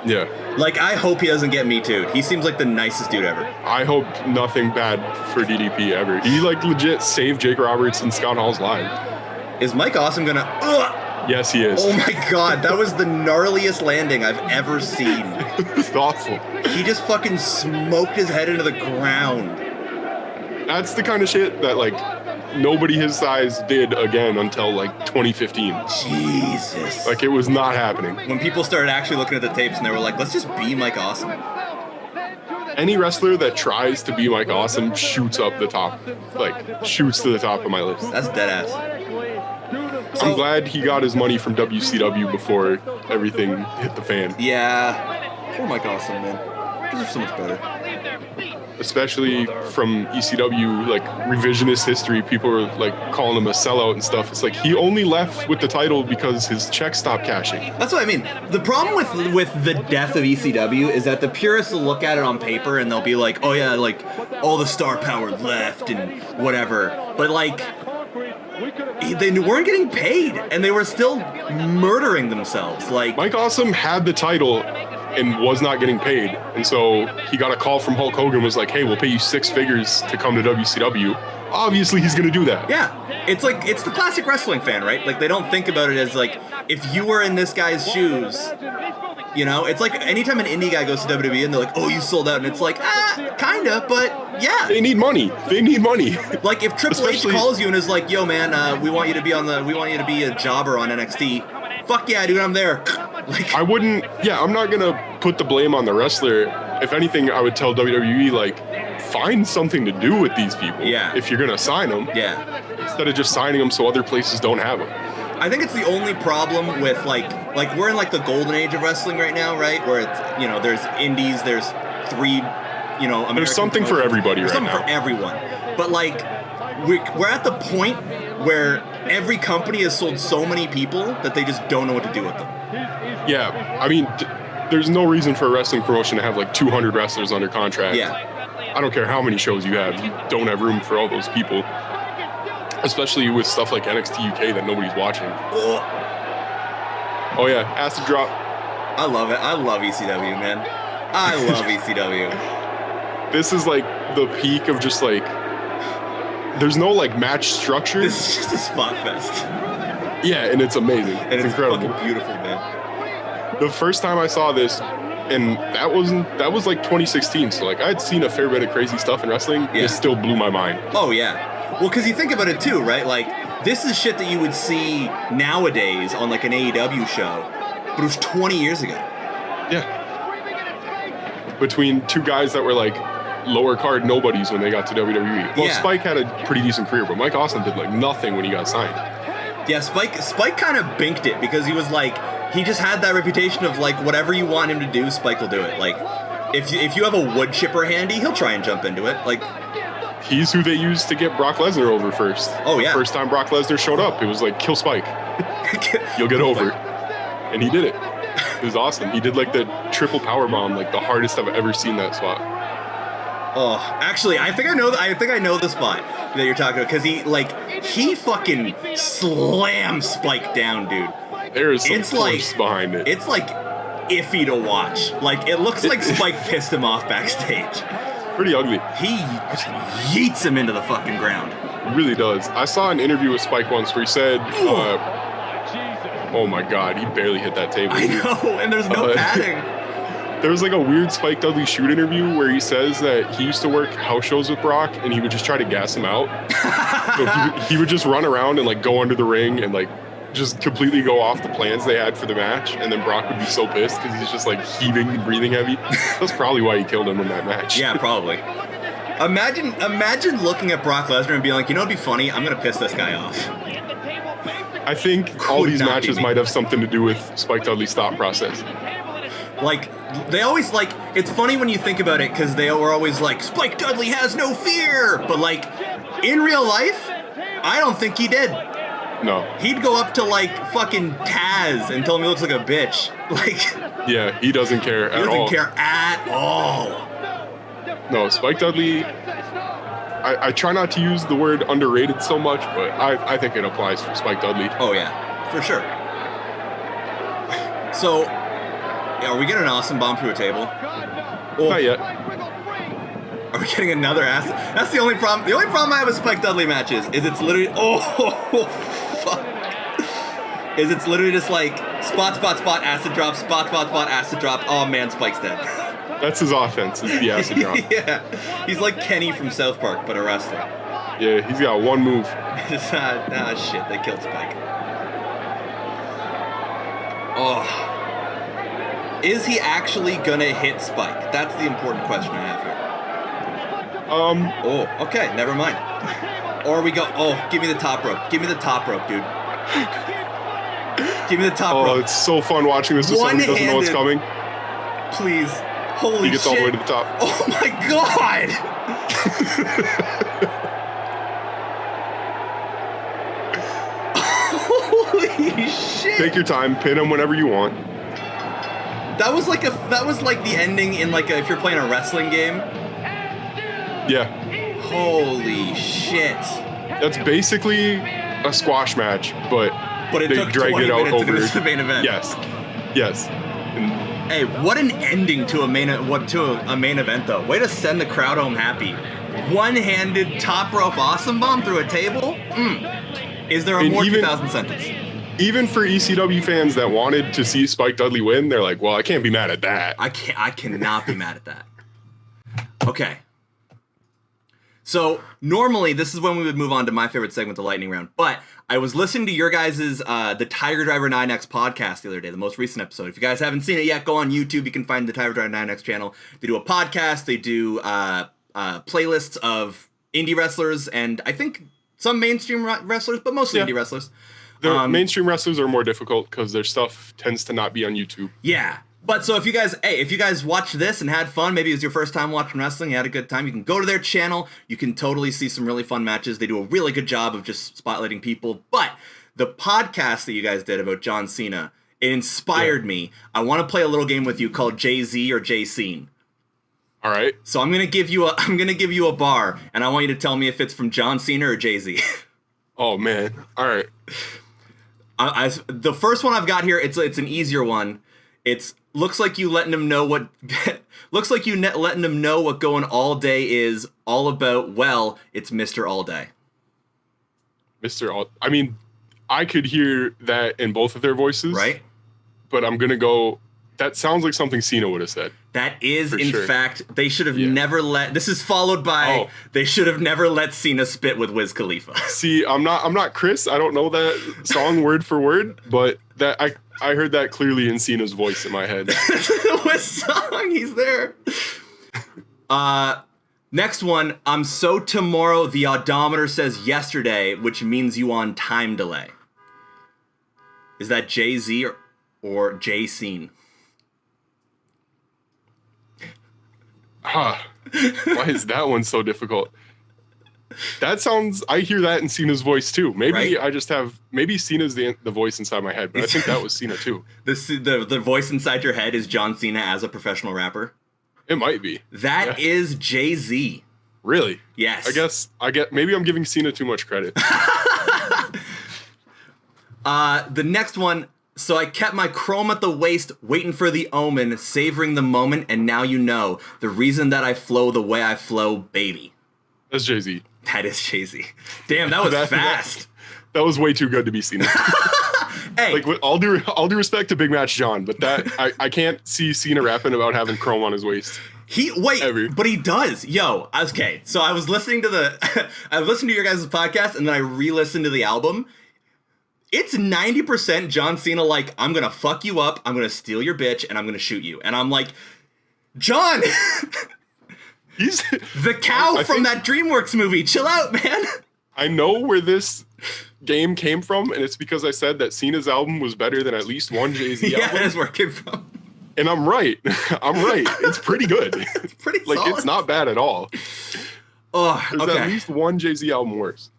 [SPEAKER 2] Yeah.
[SPEAKER 1] Like I hope he doesn't get me too. He seems like the nicest dude ever.
[SPEAKER 2] I hope nothing bad for DDP ever. He like legit saved Jake Roberts and Scott Hall's lives.
[SPEAKER 1] Is Mike Awesome gonna?
[SPEAKER 2] Yes, he is.
[SPEAKER 1] Oh my god, that was the gnarliest landing I've ever seen.
[SPEAKER 2] It's awful.
[SPEAKER 1] He just fucking smoked his head into the ground.
[SPEAKER 2] That's the kind of shit that like nobody his size did again until like 2015.
[SPEAKER 1] Jesus.
[SPEAKER 2] Like it was not happening.
[SPEAKER 1] When people started actually looking at the tapes and they were like, let's just be Mike Awesome.
[SPEAKER 2] Any wrestler that tries to be Mike Awesome shoots up the top. Like shoots to the top of my list.
[SPEAKER 1] That's dead ass.
[SPEAKER 2] I'm glad he got his money from WCW before everything hit the fan.
[SPEAKER 1] Yeah. Poor Mike Awesome, man. Those are so much better.
[SPEAKER 2] Especially from ECW, like revisionist history, people were like calling him a sellout and stuff. It's like he only left with the title because his check stopped cashing.
[SPEAKER 1] That's what I mean. The problem with the death of ECW is that the purists will look at it on paper and they'll be like, oh yeah, like all the star power left and whatever. But like they weren't getting paid and they were still murdering themselves. Like
[SPEAKER 2] Mike Awesome had the title and was not getting paid, and so he got a call from Hulk Hogan, was like, hey, we'll pay you 6 figures to come to WCW. Obviously he's gonna do that.
[SPEAKER 1] Yeah, it's like, it's the classic wrestling fan, right? Like they don't think about it as like, if you were in this guy's shoes, you know, it's like anytime an indie guy goes to WWE and they're like, oh, you sold out, and it's like, kinda, but yeah.
[SPEAKER 2] They need money.
[SPEAKER 1] Like if Triple H calls you and is like, yo man, we want you to be a jobber on NXT. Fuck yeah, dude, I'm there. Like,
[SPEAKER 2] I'm not gonna put the blame on the wrestler. If anything, I would tell WWE, like, find something to do with these people.
[SPEAKER 1] Yeah.
[SPEAKER 2] If you're gonna sign them.
[SPEAKER 1] Yeah.
[SPEAKER 2] Instead of just signing them so other places don't have them.
[SPEAKER 1] I think it's the only problem with like we're in like the golden age of wrestling right now, right? Where it's, you know, there's indies, there's 3, you know, American
[SPEAKER 2] there's something for everybody
[SPEAKER 1] there's
[SPEAKER 2] right now.
[SPEAKER 1] Something for everyone. But like we're at the point where every company has sold so many people that they just don't know what to do with them.
[SPEAKER 2] Yeah, I mean, there's no reason for a wrestling promotion to have like 200 wrestlers under contract.
[SPEAKER 1] Yeah.
[SPEAKER 2] I don't care how many shows you have, you don't have room for all those people. Especially with stuff like NXT UK that nobody's watching.
[SPEAKER 1] Ugh.
[SPEAKER 2] Oh yeah, acid drop.
[SPEAKER 1] I love it. I love ECW, man. I love ECW.
[SPEAKER 2] This is like the peak of just like, there's no like match structure.
[SPEAKER 1] This is just a spot fest.
[SPEAKER 2] Yeah, and it's amazing.
[SPEAKER 1] And it's
[SPEAKER 2] incredible.
[SPEAKER 1] Fucking beautiful, man.
[SPEAKER 2] The first time I saw this, and that was like 2016, so like I'd seen a fair bit of crazy stuff in wrestling. Yeah. It still blew my mind.
[SPEAKER 1] Oh yeah. Well, because you think about it too, right? Like, this is shit that you would see nowadays on like an AEW show, but it was 20 years ago.
[SPEAKER 2] Yeah. Between two guys that were like lower card nobodies when they got to WWE. Well, yeah. Spike had a pretty decent career, but Mike Awesome did like nothing when he got signed.
[SPEAKER 1] Yeah, Spike kind of binked it because he was like, he just had that reputation of like, whatever you want him to do, Spike will do it. Like, if you have a wood chipper handy, he'll try and jump into it. Like,
[SPEAKER 2] he's who they used to get Brock Lesnar over first.
[SPEAKER 1] Oh, yeah.
[SPEAKER 2] The first time Brock Lesnar showed up, it was like, kill Spike. You'll get over. And he did it. It was awesome. He did like the triple powerbomb, like the hardest I've ever seen that spot.
[SPEAKER 1] Oh, actually, I think I know the spot that you're talking about, because he fucking slammed Spike down, dude.
[SPEAKER 2] There is some force behind it.
[SPEAKER 1] It's like iffy to watch. Like, it looks like Spike pissed him off backstage.
[SPEAKER 2] Pretty ugly.
[SPEAKER 1] He yeets him into the fucking ground.
[SPEAKER 2] He really does. I saw an interview with Spike once where he said Oh my God, he barely hit that table.
[SPEAKER 1] I know, and there's no padding.
[SPEAKER 2] There was like a weird Spike Dudley shoot interview where he says that he used to work house shows with Brock and he would just try to gas him out. So he would just run around and like go under the ring and like just completely go off the plans they had for the match. And then Brock would be so pissed because he's just like heaving and breathing heavy. That's probably why he killed him in that match.
[SPEAKER 1] Yeah, probably. Imagine looking at Brock Lesnar and being like, you know what'd be funny? I'm going to piss this guy off.
[SPEAKER 2] I think all these matches might have something to do with Spike Dudley's thought process.
[SPEAKER 1] Like, they always, like, it's funny when you think about it, because they were always like, Spike Dudley has no fear! But, like, in real life, I don't think he did.
[SPEAKER 2] No.
[SPEAKER 1] He'd go up to, like, fucking Taz and tell him he looks like a bitch. Like...
[SPEAKER 2] Yeah, he doesn't care at all.
[SPEAKER 1] He doesn't care at all.
[SPEAKER 2] No, Spike Dudley... I try not to use the word underrated so much, but I think it applies for Spike Dudley.
[SPEAKER 1] Oh, yeah. For sure. So... are we getting an awesome bomb through a table? Oh.
[SPEAKER 2] Not yet.
[SPEAKER 1] Are we getting another ass? That's the only problem. The only problem I have with Spike Dudley matches is it's literally... Oh, fuck. Is it's literally just like spot, acid drop, spot, acid drop. Oh, man, Spike's dead.
[SPEAKER 2] That's his offense, is the acid drop.
[SPEAKER 1] Yeah. He's like Kenny from South Park, but a wrestler.
[SPEAKER 2] Yeah, he's got one move.
[SPEAKER 1] Shit, they killed Spike. Oh... Is he actually gonna hit Spike? That's the important question I have here. Oh, okay, never mind. Or we go, oh, give me the top rope. Give me the top rope, dude. Give me the top rope.
[SPEAKER 2] Oh, it's so fun watching this with someone who doesn't know what's coming.
[SPEAKER 1] Please. Holy shit.
[SPEAKER 2] He gets all the way to the top.
[SPEAKER 1] Oh my god! Holy shit!
[SPEAKER 2] Take your time, pin him whenever you want.
[SPEAKER 1] That was like the ending in like if you're playing a wrestling game.
[SPEAKER 2] Yeah.
[SPEAKER 1] Holy shit.
[SPEAKER 2] That's basically a squash match, but
[SPEAKER 1] it
[SPEAKER 2] they
[SPEAKER 1] took
[SPEAKER 2] dragged
[SPEAKER 1] 20
[SPEAKER 2] it out
[SPEAKER 1] minutes
[SPEAKER 2] over
[SPEAKER 1] to do the main event.
[SPEAKER 2] Yes. And
[SPEAKER 1] hey, what an ending to a main event though. Way to send the crowd home happy. One-handed top rope awesome bomb through a table? Is there a more 2000 sentence?
[SPEAKER 2] Even for ECW fans that wanted to see Spike Dudley win, they're like, well, I can't be mad at that.
[SPEAKER 1] I cannot be mad at that. Okay. So normally this is when we would move on to my favorite segment, the lightning round. But I was listening to your guys' the TigerDriver9X podcast the other day, the most recent episode. If you guys haven't seen it yet, go on YouTube. You can find the TigerDriver9X channel. They do a podcast. They do playlists of indie wrestlers and I think some mainstream wrestlers, but mostly indie wrestlers.
[SPEAKER 2] The mainstream wrestlers are more difficult because their stuff tends to not be on YouTube.
[SPEAKER 1] Yeah. But so if you guys watched this and had fun, maybe it was your first time watching wrestling, you had a good time, you can go to their channel. You can totally see some really fun matches. They do a really good job of just spotlighting people. But the podcast that you guys did about John Cena, it inspired me. I want to play a little game with you called Jay-Z or Jay-Scene.
[SPEAKER 2] All right.
[SPEAKER 1] So I'm gonna give you a bar, and I want you to tell me if it's from John Cena or Jay-Z.
[SPEAKER 2] Oh man! All right.
[SPEAKER 1] The first one I've got here, it's an easier one. It's looks like you letting him know what letting him know what going all day is all about. Well, it's Mr. All Day.
[SPEAKER 2] Mr. All. I mean, I could hear that in both of their voices,
[SPEAKER 1] right?
[SPEAKER 2] But I'm gonna go. That sounds like something Cena would have said.
[SPEAKER 1] That is, in fact, they should have never let. This is followed by they should have never let Cena spit with Wiz Khalifa.
[SPEAKER 2] See, I'm not Chris. I don't know that song word for word, but that I heard that clearly in Cena's voice in my head.
[SPEAKER 1] What song? He's there. Next one. I'm so tomorrow. The odometer says yesterday, which means you on time delay. Is that Jay-Z or Jay-Scene?
[SPEAKER 2] Why is that one so difficult? That sounds. I hear that in Cena's voice too. Maybe I just have. Maybe Cena's the voice inside my head, but I think that was Cena too.
[SPEAKER 1] The voice inside your head is John Cena as a professional rapper.
[SPEAKER 2] It might be.
[SPEAKER 1] That is Jay-Z.
[SPEAKER 2] Really?
[SPEAKER 1] Yes.
[SPEAKER 2] Maybe I'm giving Cena too much credit.
[SPEAKER 1] The next one. So I kept my chrome at the waist, waiting for the omen, savoring the moment, and now you know the reason that I flow the way I flow, baby.
[SPEAKER 2] That's Jay-Z.
[SPEAKER 1] That is Jay-Z. Damn, that was fast.
[SPEAKER 2] That was way too good to be Cena.
[SPEAKER 1] Hey,
[SPEAKER 2] Like, with all due respect to Big Match John, but that I can't see Cena rapping about having chrome on his waist.
[SPEAKER 1] but he does. Yo, okay. So I was listening to I listened to your guys' podcast, and then I re-listened to the album. It's 90% John Cena like, I'm gonna fuck you up, I'm gonna steal your bitch, and I'm gonna shoot you. And I'm like, John,
[SPEAKER 2] He's
[SPEAKER 1] the cow from that DreamWorks movie. Chill out, man.
[SPEAKER 2] I know where this game came from, and it's because I said that Cena's album was better than at least one Jay-Z
[SPEAKER 1] Yeah,
[SPEAKER 2] album.
[SPEAKER 1] that's where it came from.
[SPEAKER 2] And I'm right. I'm right. It's pretty good.
[SPEAKER 1] It's pretty
[SPEAKER 2] Like,
[SPEAKER 1] solid.
[SPEAKER 2] it's not bad at all.
[SPEAKER 1] Oh,
[SPEAKER 2] There's
[SPEAKER 1] okay.
[SPEAKER 2] at least one Jay-Z album worse.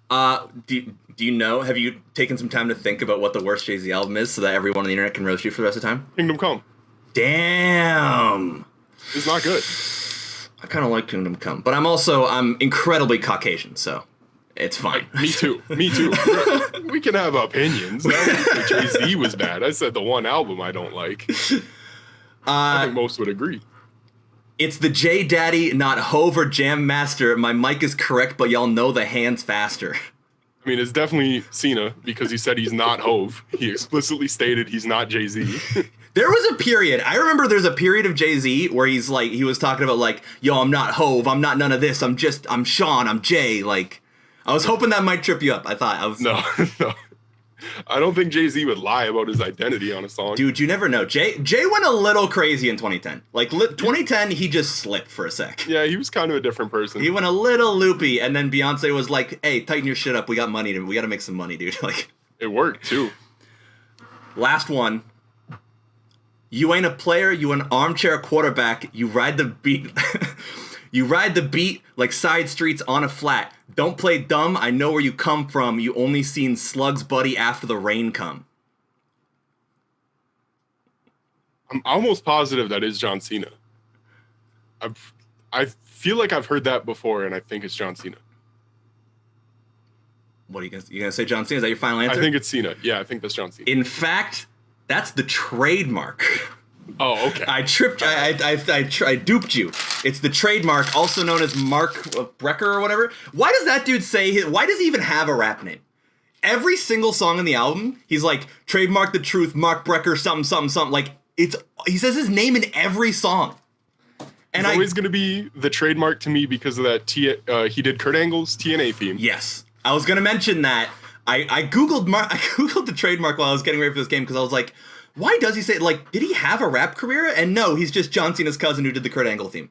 [SPEAKER 1] Do you know, have you taken some time to think about what the worst Jay-Z album is so that everyone on the internet can roast you for the rest of the time?
[SPEAKER 2] Kingdom Come.
[SPEAKER 1] Damn.
[SPEAKER 2] It's not good.
[SPEAKER 1] I kind of like Kingdom Come, but I'm incredibly Caucasian, so it's fine.
[SPEAKER 2] Me too. We can have opinions. I didn't say Jay-Z was bad. I said the one album I don't like. I think most would agree.
[SPEAKER 1] It's the J Daddy, not Hove or Jam Master. My mic is correct, but y'all know the hands faster.
[SPEAKER 2] I mean, it's definitely Cena because he said he's not Hove. He explicitly stated he's not Jay-Z.
[SPEAKER 1] There was a period, I remember there's a period of Jay-Z where he was talking about like, yo, I'm not Hove, I'm not none of this, I'm Sean, I'm Jay. Like, I was hoping that might trip you up.
[SPEAKER 2] No. I don't think Jay-Z would lie about his identity on a song.
[SPEAKER 1] Dude, you never know. Jay went a little crazy in 2010. Like, 2010, he just slipped for a sec.
[SPEAKER 2] Yeah, he was kind of a different person.
[SPEAKER 1] He went a little loopy, and then Beyonce was like, hey, tighten your shit up, we got to make some money, dude. Like,
[SPEAKER 2] It worked, too.
[SPEAKER 1] last one. You ain't a player, you an armchair quarterback, you ride the beat. You ride the beat like side streets on a flat. Don't play dumb, I know where you come from. You only seen slugs, buddy, after the rain come.
[SPEAKER 2] I'm almost positive that is John Cena. I feel like I've heard that before, and I think it's John Cena.
[SPEAKER 1] What are you gonna say, John Cena? Is that your final answer?
[SPEAKER 2] I think it's Cena. Yeah, I think that's John Cena.
[SPEAKER 1] In fact, that's the trademark.
[SPEAKER 2] Oh, okay.
[SPEAKER 1] I tripped. I duped you. It's the trademark, also known as Mark Brecker or whatever. Why does that dude say? Why does he even have a rap name? Every single song on the album, he's like trademark the truth, Mark Brecker, something, something, something. Like he says his name in every song. And
[SPEAKER 2] it's always going to be the trademark to me because of that. He did Kurt Angle's TNA theme.
[SPEAKER 1] Yes, I was gonna mention that. I googled the trademark while I was getting ready for this game because I was like, why does he say it? Like, did he have a rap career? And no, he's just John Cena's cousin who did the Kurt Angle theme.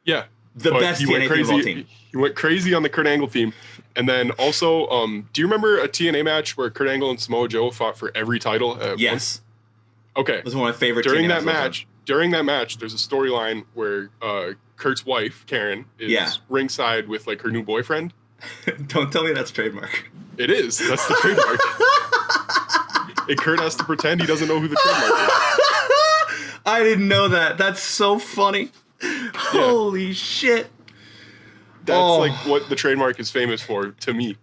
[SPEAKER 2] Yeah,
[SPEAKER 1] the best TNA theme of all time.
[SPEAKER 2] He went crazy on the Kurt Angle theme, and then also, do you remember a TNA match where Kurt Angle and Samoa Joe fought for every title?
[SPEAKER 1] Yes.
[SPEAKER 2] Okay.
[SPEAKER 1] It was one of my favorite.
[SPEAKER 2] During
[SPEAKER 1] TNA
[SPEAKER 2] that match, there's a storyline where Kurt's wife Karen is ringside with like her new boyfriend.
[SPEAKER 1] Don't tell me that's trademark.
[SPEAKER 2] It is. That's the trademark. And Kurt has to pretend he doesn't know who the trademark is.
[SPEAKER 1] I didn't know that. That's so funny. Yeah. Holy shit.
[SPEAKER 2] That's like what the trademark is famous for to me.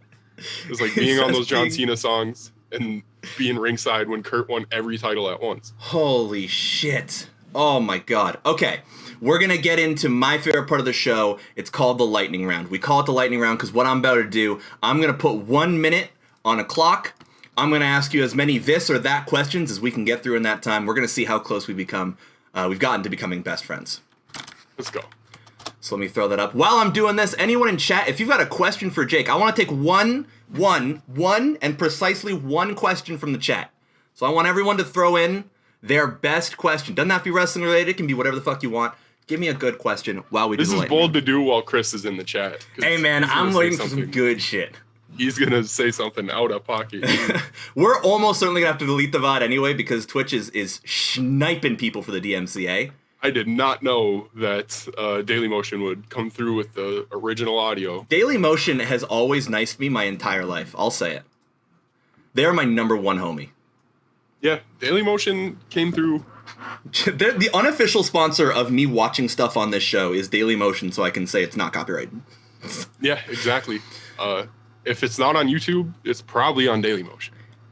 [SPEAKER 2] It's like being on those John Cena songs and being ringside when Kurt won every title at once.
[SPEAKER 1] Holy shit. Oh my god. Okay. We're going to get into my favorite part of the show. It's called the lightning round. We call it the lightning round because what I'm about to do, I'm going to put 1 minute on a clock. I'm going to ask you as many this or that questions as we can get through in that time. We're going to see how close we've gotten to becoming best friends.
[SPEAKER 2] Let's go.
[SPEAKER 1] So let me throw that up. While I'm doing this, anyone in chat, if you've got a question for Jake, I want to take one, and precisely one question from the chat. So I want everyone to throw in their best question. Doesn't have to be wrestling related. It can be whatever the fuck you want. Give me a good question while we do
[SPEAKER 2] this. This is bold to do while Chris is in the chat.
[SPEAKER 1] Hey man, I'm waiting for some good shit.
[SPEAKER 2] He's going to say something out of pocket.
[SPEAKER 1] We're almost certainly going to have to delete the VOD anyway because Twitch is sniping people for the DMCA.
[SPEAKER 2] I did not know that Dailymotion would come through with the original audio.
[SPEAKER 1] Dailymotion has always niced me my entire life. I'll say it. They're my number one homie.
[SPEAKER 2] Yeah, Dailymotion came through.
[SPEAKER 1] The unofficial sponsor of me watching stuff on this show is Dailymotion, so I can say it's not copyrighted.
[SPEAKER 2] Yeah, exactly. If it's not on YouTube, it's probably on Dailymotion.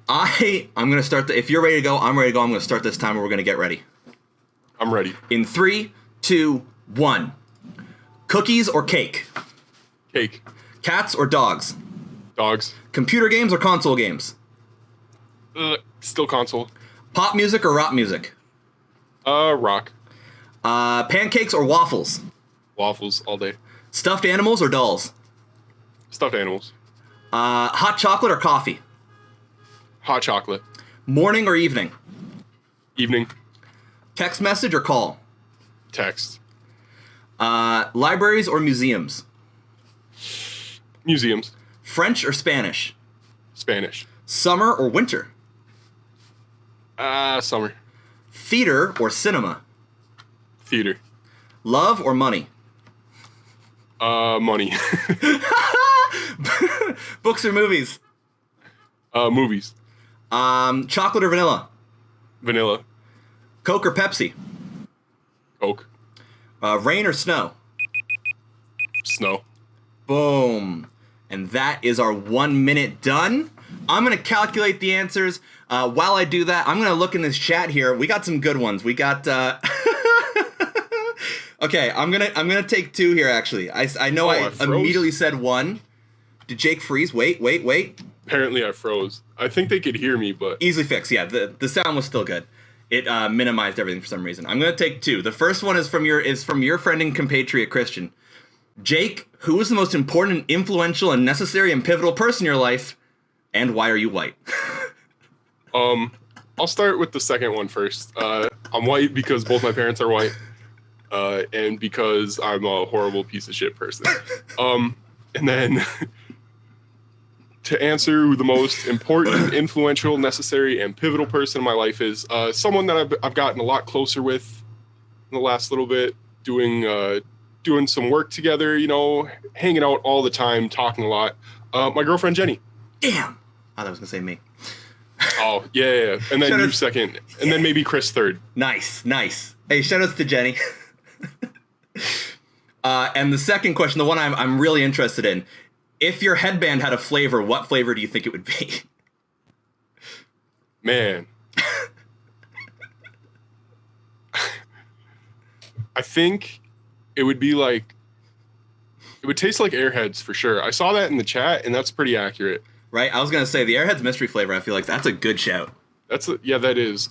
[SPEAKER 1] I'm going to start if you're ready to go, I'm ready to go. I'm going to start this time and we're going to get ready.
[SPEAKER 2] I'm ready.
[SPEAKER 1] In 3, 2, 1. Cookies or cake?
[SPEAKER 2] Cake.
[SPEAKER 1] Cats or dogs?
[SPEAKER 2] Dogs.
[SPEAKER 1] Computer games or console games?
[SPEAKER 2] Still console.
[SPEAKER 1] Pop music or rock music?
[SPEAKER 2] Rock.
[SPEAKER 1] Pancakes or waffles?
[SPEAKER 2] Waffles all day.
[SPEAKER 1] Stuffed animals or dolls?
[SPEAKER 2] Stuffed animals.
[SPEAKER 1] Hot chocolate or coffee?
[SPEAKER 2] Hot chocolate.
[SPEAKER 1] Morning or evening?
[SPEAKER 2] Evening.
[SPEAKER 1] Text message or call?
[SPEAKER 2] Text.
[SPEAKER 1] Libraries or museums?
[SPEAKER 2] Museums.
[SPEAKER 1] French or Spanish?
[SPEAKER 2] Spanish.
[SPEAKER 1] Summer or winter?
[SPEAKER 2] Summer.
[SPEAKER 1] Theater or cinema?
[SPEAKER 2] Theater.
[SPEAKER 1] Love or money?
[SPEAKER 2] Money.
[SPEAKER 1] Books or movies?
[SPEAKER 2] Movies.
[SPEAKER 1] Chocolate or vanilla?
[SPEAKER 2] Vanilla.
[SPEAKER 1] Coke or Pepsi?
[SPEAKER 2] Coke.
[SPEAKER 1] Rain or snow?
[SPEAKER 2] Snow.
[SPEAKER 1] Boom. And that is our 1 minute done. I'm going to calculate the answers. While I do that, I'm going to look in this chat here. We got some good ones. We got... Okay, I'm gonna take two here, actually. I know I immediately said one. Did Jake freeze? Wait.
[SPEAKER 2] Apparently I froze. I think they could hear me, but...
[SPEAKER 1] Easily fixed, yeah. The sound was still good. It minimized everything for some reason. I'm gonna take two. The first one is from your friend and compatriot Christian. Jake, who is the most important, influential, and necessary and pivotal person in your life, and why are you white?
[SPEAKER 2] I'll start with the second one first. I'm white because both my parents are white, and because I'm a horrible piece of shit person. And then to answer who the most important, influential, necessary, and pivotal person in my life is, someone that I've gotten a lot closer with in the last little bit, doing some work together, hanging out all the time, talking a lot. My girlfriend, Jenny.
[SPEAKER 1] Damn. I thought I was going to say me.
[SPEAKER 2] Oh, yeah. And then you second. And then maybe Chris third.
[SPEAKER 1] Nice. Hey, shoutouts to Jenny. And the second question, the one I'm really interested in. If your headband had a flavor, what flavor do you think it would be?
[SPEAKER 2] Man. I think it would be like... It would taste like Airheads for sure. I saw that in the chat, and that's pretty accurate.
[SPEAKER 1] Right? I was going to say, the Airheads mystery flavor, I feel like that's a good shout.
[SPEAKER 2] Yeah, that is.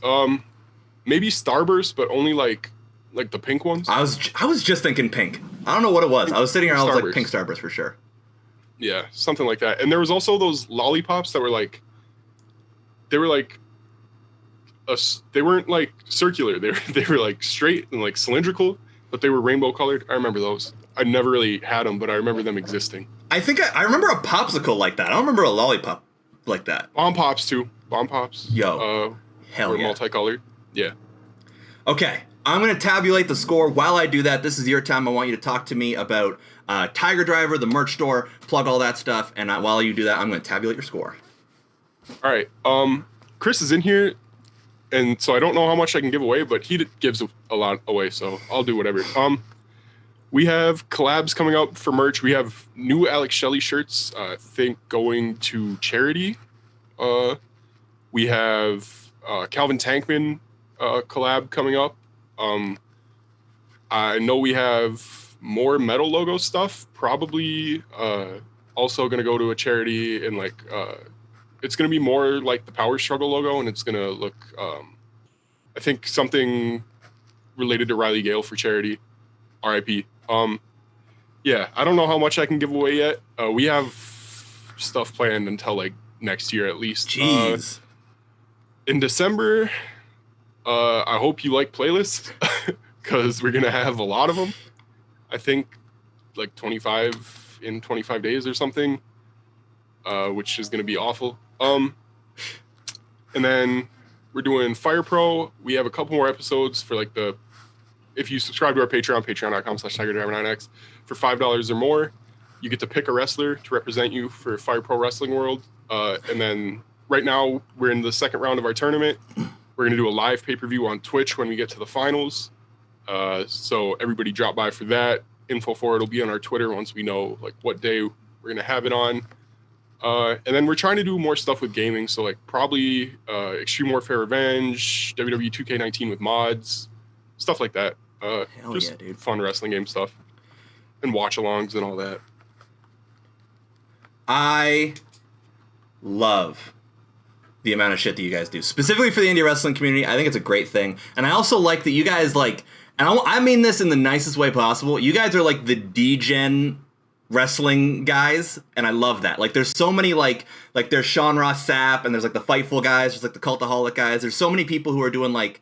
[SPEAKER 2] Maybe Starburst, but only like the pink ones.
[SPEAKER 1] I was just thinking pink. I don't know what it was. I was sitting here and I was like, pink Starburst for sure.
[SPEAKER 2] Yeah, something like that. And there was also those lollipops that were like... They weren't like circular. They were like straight and like cylindrical, but they were rainbow colored. I remember those. I never really had them, but I remember them existing.
[SPEAKER 1] I think I remember a popsicle like that. I don't remember a lollipop like that.
[SPEAKER 2] Bomb Pops too. Bomb Pops.
[SPEAKER 1] Yo. Hell yeah.
[SPEAKER 2] Multicolored. Yeah.
[SPEAKER 1] Okay. I'm going to tabulate the score. While I do that, this is your time. I want you to talk to me about Tiger Driver, the merch store, plug all that stuff. And while you do that, I'm going to tabulate your score.
[SPEAKER 2] All right. Chris is in here, and so I don't know how much I can give away, but he gives a lot away, so I'll do whatever. We have collabs coming up for merch. We have new Alex Shelley shirts, I think, going to charity. We have Calvin Tankman collab coming up. I know we have more metal logo stuff, probably also going to go to a charity, and it's going to be more like the Power Struggle logo, and it's going to look, I think, something related to Riley Gale for charity. RIP. Yeah, I don't know how much I can give away yet. We have stuff planned until like next year at least.
[SPEAKER 1] Jeez.
[SPEAKER 2] In December, I hope you like playlists because we're gonna have a lot of them. I think like 25 in 25 days or something, which is gonna be awful. And then we're doing Fire Pro. We have a couple more episodes for like if you subscribe to our Patreon, patreon.com/TigerDriver9X, for $5 or more, you get to pick a wrestler to represent you for Fire Pro Wrestling World. And then right now, we're in the second round of our tournament. We're going to do a live pay-per-view on Twitch when we get to the finals. So everybody drop by for that. Info for it will be on our Twitter once we know like what day we're going to have it on. And then we're trying to do more stuff with gaming. So like probably Extreme Warfare Revenge, WWE 2K19 with mods, stuff like that.
[SPEAKER 1] Hell
[SPEAKER 2] just
[SPEAKER 1] yeah, dude.
[SPEAKER 2] Fun wrestling game stuff and watch-alongs and all that.
[SPEAKER 1] I love the amount of shit that you guys do. Specifically for the indie wrestling community, I think it's a great thing. And I also like that you guys, like, and I mean this in the nicest way possible, you guys are like the D-Gen wrestling guys, and I love that. Like, there's so many, like there's Sean Ross Sapp, and there's like the Fightful guys, there's like the Cultaholic guys, there's so many people who are doing like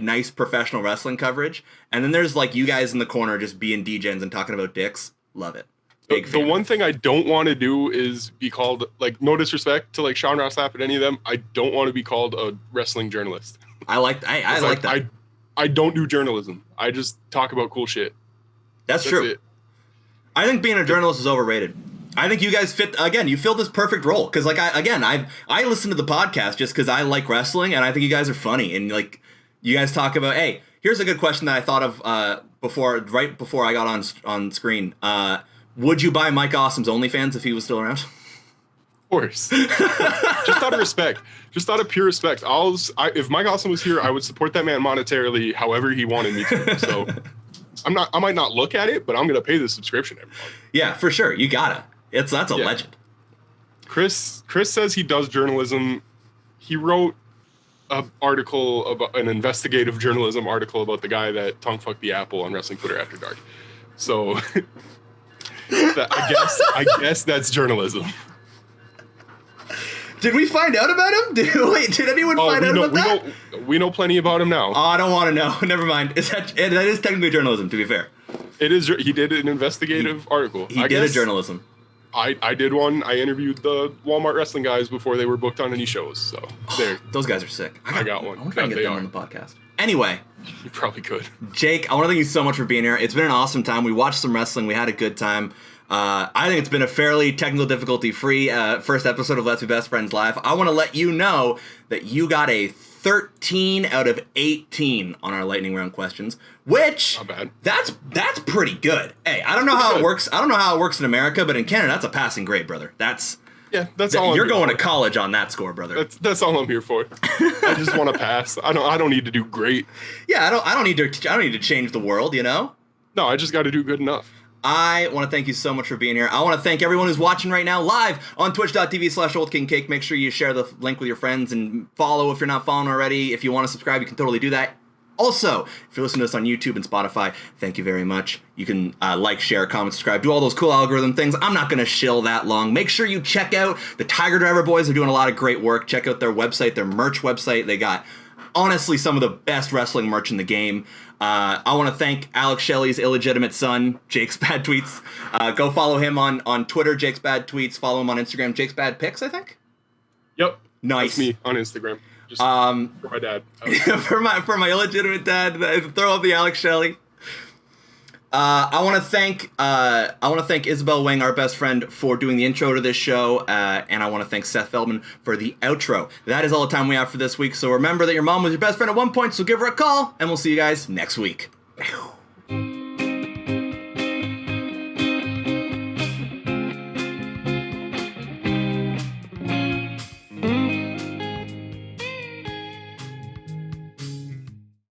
[SPEAKER 1] nice professional wrestling coverage, and then there's like you guys in the corner just being D-Gens and talking about dicks. Love it.
[SPEAKER 2] The one thing I don't want to do is be called, like, no disrespect to like Sean Ross Sapp and any of them, I don't want to be called a wrestling journalist.
[SPEAKER 1] I like that.
[SPEAKER 2] I don't do journalism. I just talk about cool shit.
[SPEAKER 1] That's true.
[SPEAKER 2] It.
[SPEAKER 1] I think being a journalist is overrated. I think you guys fit, again, you fill this perfect role. Because, like, I listen to the podcast just because I like wrestling, and I think you guys are funny. And, like, you guys talk about, hey, here's a good question that I thought of right before I got on screen. Would you buy Mike Awesome's OnlyFans if he was still around?
[SPEAKER 2] Of course. Just out of respect. Just out of pure respect. If Mike Awesome was here, I would support that man monetarily however he wanted me to. So I might not look at it, but I'm gonna pay the subscription every month. Yeah,
[SPEAKER 1] for sure. You gotta. That's a legend.
[SPEAKER 2] Chris says he does journalism. He wrote an article about an investigative journalism article about the guy that tongue fucked the apple on Wrestling Twitter After Dark. So I guess that's journalism.
[SPEAKER 1] Did we find out about him? Did anyone find out about that?
[SPEAKER 2] We know plenty about him now.
[SPEAKER 1] Oh, I don't want to know. Never mind. That is technically journalism, to be fair.
[SPEAKER 2] It is. He did an investigative article.
[SPEAKER 1] He did a journalism.
[SPEAKER 2] I did one. I interviewed the Walmart wrestling guys before they were booked on any shows. So there.
[SPEAKER 1] Those guys are sick. I got one. I want to try and get them on the podcast. Anyway.
[SPEAKER 2] You probably could.
[SPEAKER 1] Jake, I want to thank you so much for being here. It's been an awesome time. We watched some wrestling. We had a good time. I think it's been a fairly technical difficulty-free first episode of Let's Be Best Friends Live. I want to let you know that you got a 13 out of 18 on our lightning round questions, which
[SPEAKER 2] not bad.
[SPEAKER 1] That's pretty good. Hey, I don't know how it works. I don't know how it works in America, but in Canada, that's a passing grade, brother. That's all. You're going to college on that score, brother.
[SPEAKER 2] That's all I'm here for. I just want to pass. I don't need to do great.
[SPEAKER 1] Yeah, I don't need to change the world, you know?
[SPEAKER 2] No, I just got to do good enough.
[SPEAKER 1] I want to thank you so much for being here. I want to thank everyone who's watching right now live on twitch.tv/OldKingCake. Make sure you share the link with your friends and follow if you're not following already. If you want to subscribe, you can totally do that. Also, if you're listening to us on YouTube and Spotify, thank you very much. You can like, share, comment, subscribe, do all those cool algorithm things. I'm not going to shill that long. Make sure you check out the Tiger Driver boys. They're doing a lot of great work. Check out their website, their merch website. They got, honestly, some of the best wrestling merch in the game. I want to thank Alex Shelley's illegitimate son, Jake's Bad Tweets. Go follow him on Twitter, Jake's Bad Tweets. Follow him on Instagram, Jake's Bad Pics, I think.
[SPEAKER 2] Yep.
[SPEAKER 1] Nice.
[SPEAKER 2] That's me on Instagram. Just for my dad.
[SPEAKER 1] for my illegitimate dad, throw up the Alex Shelley. I want to thank Isabel Wing, our best friend, for doing the intro to this show, and I want to thank Seth Feldman for the outro. That is all the time we have for this week. So remember that your mom was your best friend at one point, so give her a call, and we'll see you guys next week.